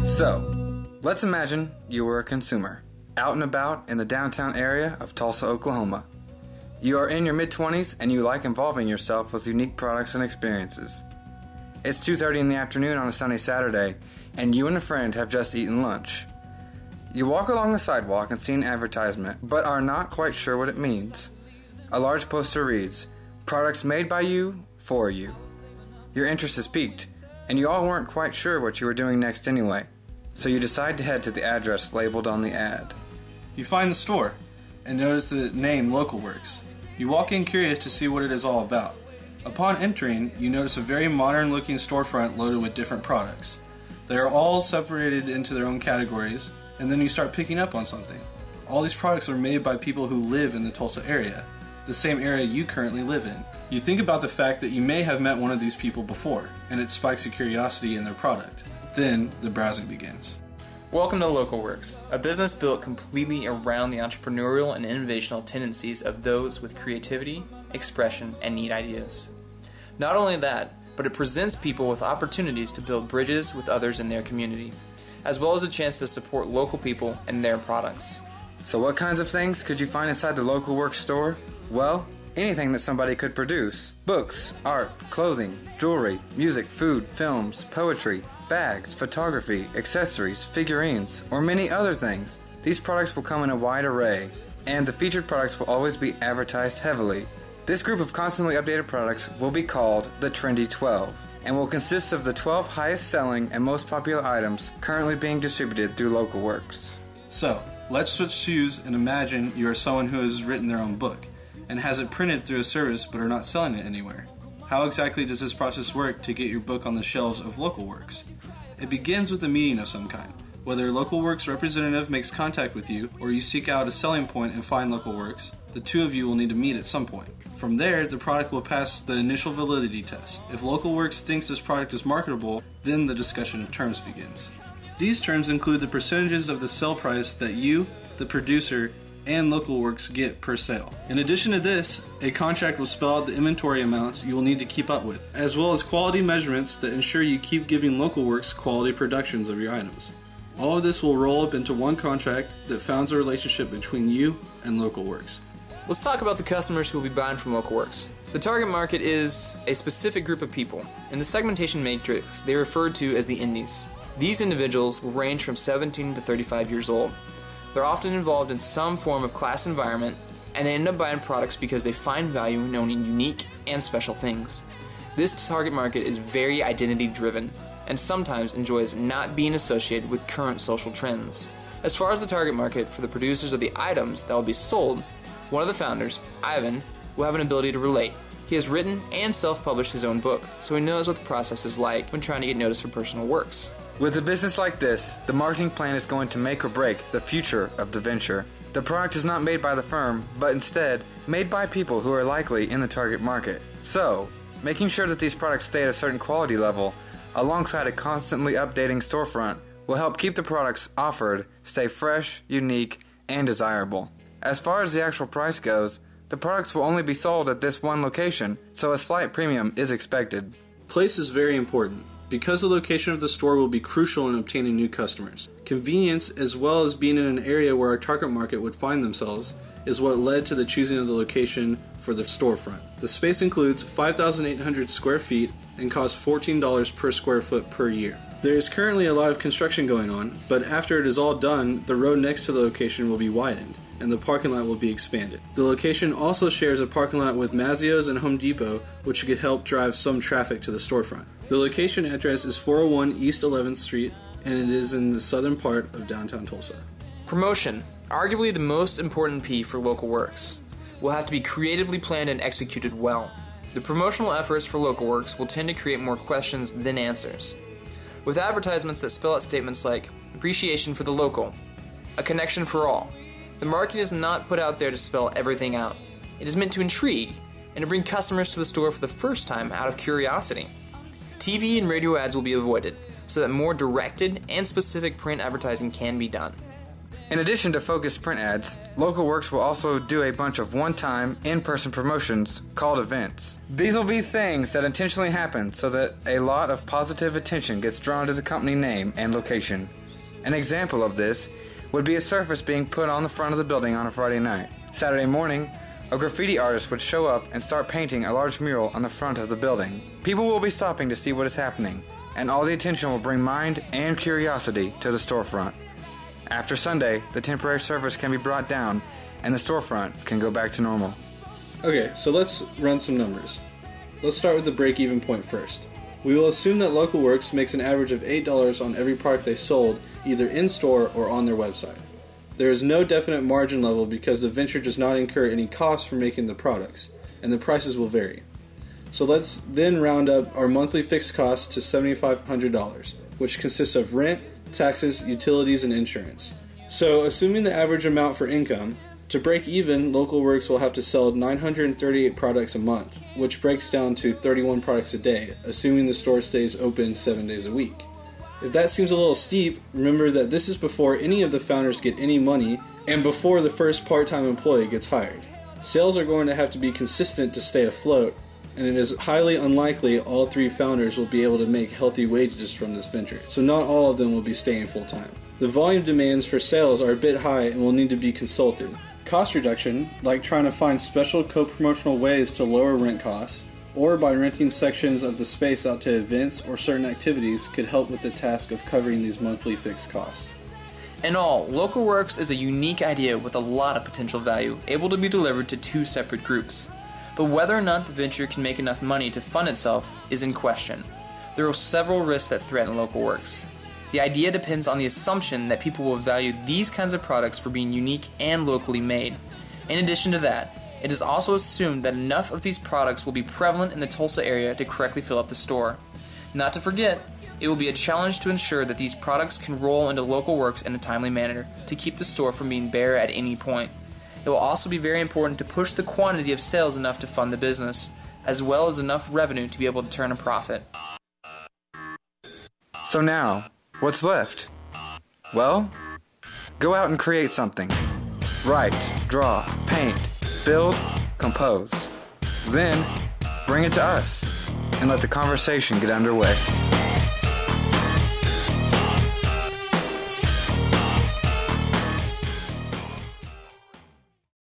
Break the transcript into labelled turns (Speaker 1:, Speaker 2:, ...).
Speaker 1: So, let's imagine you were a consumer, out and about in the downtown area of Tulsa, Oklahoma. You are in your mid-20s and you like involving yourself with unique products and experiences. It's 2:30 in the afternoon on a sunny Saturday, and you and a friend have just eaten lunch. You walk along the sidewalk and see an advertisement, but are not quite sure what it means. A large poster reads, "Products made by you, for you." Your interest is piqued, and you all weren't quite sure what you were doing next anyway, so you decide to head to the address labeled on the ad.
Speaker 2: You find the store and notice the name Local Works. You walk in curious to see what it is all about. Upon entering, you notice a very modern-looking storefront loaded with different products. They are all separated into their own categories, and then you start picking up on something. All these products are made by people who live in the Tulsa area, the same area you currently live in. You think about the fact that you may have met one of these people before, and it spikes a curiosity in their product. Then, the browsing begins.
Speaker 3: Welcome to Local Works, a business built completely around the entrepreneurial and innovational tendencies of those with creativity, expression, and neat ideas. Not only that, but it presents people with opportunities to build bridges with others in their community, as well as a chance to support local people and their products.
Speaker 1: So what kinds of things could you find inside the Local Works store? Well, anything that somebody could produce. Books, art, clothing, jewelry, music, food, films, poetry, bags, photography, accessories, figurines, or many other things. These products will come in a wide array, and the featured products will always be advertised heavily. This group of constantly updated products will be called the Trendy 12, and will consist of the 12 highest selling and most popular items currently being distributed through Local Works.
Speaker 2: So, let's switch shoes and imagine you are someone who has written their own book and has it printed through a service but are not selling it anywhere. How exactly does this process work to get your book on the shelves of Local Works? It begins with a meeting of some kind. Whether a Local Works representative makes contact with you or you seek out a selling point and find Local Works, the two of you will need to meet at some point. From there, the product will pass the initial validity test. If Local Works thinks this product is marketable, then the discussion of terms begins. These terms include the percentages of the sale price that you, the producer, and Local Works get per sale. In addition to this, a contract will spell out the inventory amounts you will need to keep up with, as well as quality measurements that ensure you keep giving Local Works quality productions of your items. All of this will roll up into one contract that founds a relationship between you and Local Works.
Speaker 3: Let's talk about the customers who will be buying from Local Works. The target market is a specific group of people. In the segmentation matrix, they are referred to as the indies. These individuals will range from 17 to 35 years old. They're often involved in some form of class environment, and they end up buying products because they find value in owning unique and special things. This target market is very identity driven, and sometimes enjoys not being associated with current social trends. As far as the target market for the producers of the items that will be sold, one of the founders, Ivan, will have an ability to relate. He has written and self-published his own book, so he knows what the process is like when trying to get noticed for personal works.
Speaker 1: With a business like this, the marketing plan is going to make or break the future of the venture. The product is not made by the firm, but instead made by people who are likely in the target market. So, making sure that these products stay at a certain quality level, alongside a constantly updating storefront, will help keep the products offered stay fresh, unique, and desirable. As far as the actual price goes, the products will only be sold at this one location, so a slight premium is expected.
Speaker 2: Place is very important, because the location of the store will be crucial in obtaining new customers. Convenience, as well as being in an area where our target market would find themselves, is what led to the choosing of the location for the storefront. The space includes 5,800 square feet and costs $14 per square foot per year. There is currently a lot of construction going on, but after it is all done, the road next to the location will be widened, and the parking lot will be expanded. The location also shares a parking lot with Mazio's and Home Depot, which could help drive some traffic to the storefront. The location address is 401 East 11th Street, and it is in the southern part of downtown Tulsa.
Speaker 3: Promotion, arguably the most important P for Local Works, will have to be creatively planned and executed well. The promotional efforts for Local Works will tend to create more questions than answers. With advertisements that spell out statements like appreciation for the local, a connection for all, the marketing is not put out there to spell everything out. It is meant to intrigue and to bring customers to the store for the first time out of curiosity. TV and radio ads will be avoided so that more directed and specific print advertising can be done.
Speaker 1: In addition to focused print ads, Local Works will also do a bunch of one-time, in-person promotions called events. These will be things that intentionally happen so that a lot of positive attention gets drawn to the company name and location. An example of this would be a surface being put on the front of the building on a Friday night. Saturday morning, a graffiti artist would show up and start painting a large mural on the front of the building. People will be stopping to see what is happening, and all the attention will bring mind and curiosity to the storefront. After Sunday, the temporary surface can be brought down, and the storefront can go back to normal.
Speaker 2: Okay, so let's run some numbers. Let's start with the break-even point first. We will assume that Local Works makes an average of $8 on every product they sold, either in-store or on their website. There is no definite margin level because the venture does not incur any costs for making the products, and the prices will vary. So let's then round up our monthly fixed costs to $7,500, which consists of rent, taxes, utilities, and insurance. So assuming the average amount for income, to break even, Local Works will have to sell 938 products a month, which breaks down to 31 products a day, assuming the store stays open 7 days a week. If that seems a little steep, remember that this is before any of the founders get any money and before the first part-time employee gets hired. Sales are going to have to be consistent to stay afloat, and it is highly unlikely all 3 founders will be able to make healthy wages from this venture, so not all of them will be staying full-time. The volume demands for sales are a bit high and will need to be consulted. Cost reduction, like trying to find special co-promotional ways to lower rent costs, or by renting sections of the space out to events or certain activities, could help with the task of covering these monthly fixed costs.
Speaker 3: In all, Local Works is a unique idea with a lot of potential value, able to be delivered to 2 separate groups. But whether or not the venture can make enough money to fund itself is in question. There are several risks that threaten Local Works. The idea depends on the assumption that people will value these kinds of products for being unique and locally made. In addition to that, it is also assumed that enough of these products will be prevalent in the Tulsa area to correctly fill up the store. Not to forget, it will be a challenge to ensure that these products can roll into Local Works in a timely manner to keep the store from being bare at any point. It will also be very important to push the quantity of sales enough to fund the business, as well as enough revenue to be able to turn a profit.
Speaker 1: So now, what's left? Well, go out and create something. Write, draw, paint, build, compose. Then, bring it to us, and let the conversation get underway.